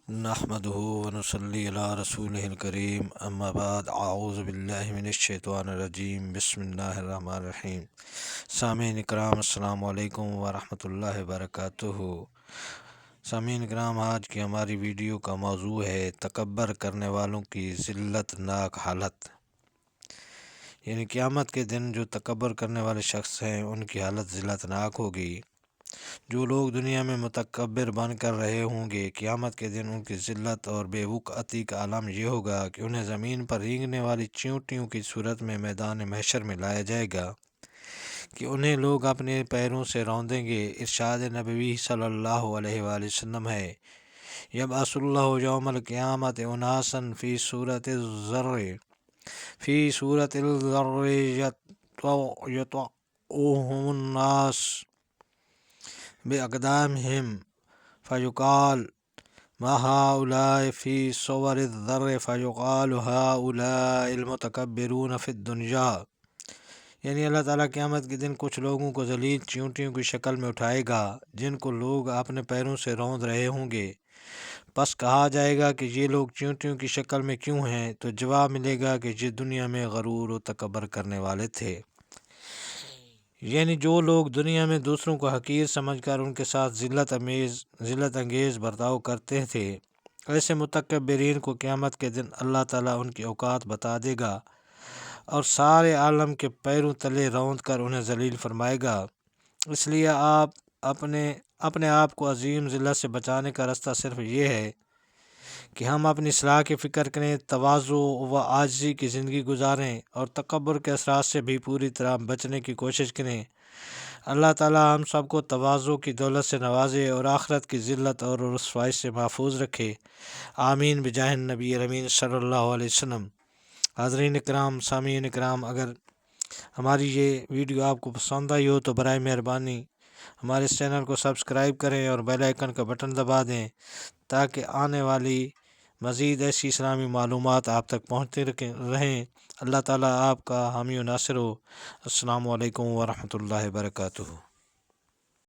نحمده ونصلي على رسوله الكريم اما بعد اعوذ باللہ من الشیطان الرجیم بسم اللہ الرحمن الرحیم۔ سامعین اکرام السلام علیکم ورحمۃ اللہ وبرکاتہ۔ سامعین اکرام، آج کی ہماری ویڈیو کا موضوع ہے تکبر کرنے والوں کی ذلت ناک حالت، یعنی قیامت کے دن جو تکبر کرنے والے شخص ہیں ان کی حالت ذلت ناک ہوگی۔ جو لوگ دنیا میں متکبر بن کر رہے ہوں گے، قیامت کے دن ان کی ذلت اور بے وقعتی کا عالم یہ ہوگا کہ انہیں زمین پر رینگنے والی چیونٹیوں کی صورت میں میدان محشر میں لایا جائے گا کہ انہیں لوگ اپنے پیروں سے روندیں گے۔ ارشاد نبوی صلی اللہ علیہ وآلہ وسلم ہے، یبعث اللہ یوم القیامت اناسا فی صورت الذر یطؤهم الناس بأقدامهم فيقال ما هؤلاء في صور الذر فيقال هؤلاء المتكبرون في الدنيا، یعنی اللہ تعالیٰ قیامت کے دن کچھ لوگوں کو ذلیل چیونٹیوں کی شکل میں اٹھائے گا جن کو لوگ اپنے پیروں سے روند رہے ہوں گے۔ پس کہا جائے گا کہ یہ لوگ چیونٹیوں کی شکل میں کیوں ہیں؟ تو جواب ملے گا کہ یہ دنیا میں غرور و تکبر کرنے والے تھے، یعنی جو لوگ دنیا میں دوسروں کو حقیر سمجھ کر ان کے ساتھ ذلت انگیز برتاؤ کرتے تھے، ایسے متکبرین کو قیامت کے دن اللہ تعالیٰ ان کی اوقات بتا دے گا اور سارے عالم کے پیروں تلے روند کر انہیں ذلیل فرمائے گا۔ اس لیے اپنے آپ کو عظیم ذلت سے بچانے کا راستہ صرف یہ ہے کہ ہم اپنی اصلاح کی فکر کریں، تواضع و عاجزی کی زندگی گزاریں اور تکبر کے اثرات سے بھی پوری طرح بچنے کی کوشش کریں۔ اللہ تعالیٰ ہم سب کو تواضع کی دولت سے نوازے اور آخرت کی ذلت اور رسوائی سے محفوظ رکھے، آمین بجاہ النبی امین صلی اللہ علیہ وسلم۔ حاضرین اکرام، سامعین اکرام، اگر ہماری یہ ویڈیو آپ کو پسند آئی ہو تو برائے مہربانی ہمارے اس چینل کو سبسکرائب کریں اور بیل آئیکن کا بٹن دبا دیں تاکہ آنے والی مزید ایسی اسلامی معلومات آپ تک پہنچتے رہیں۔ اللہ تعالیٰ آپ کا حامی و ناصر ہو۔ السلام علیکم ورحمۃ اللہ وبرکاتہ۔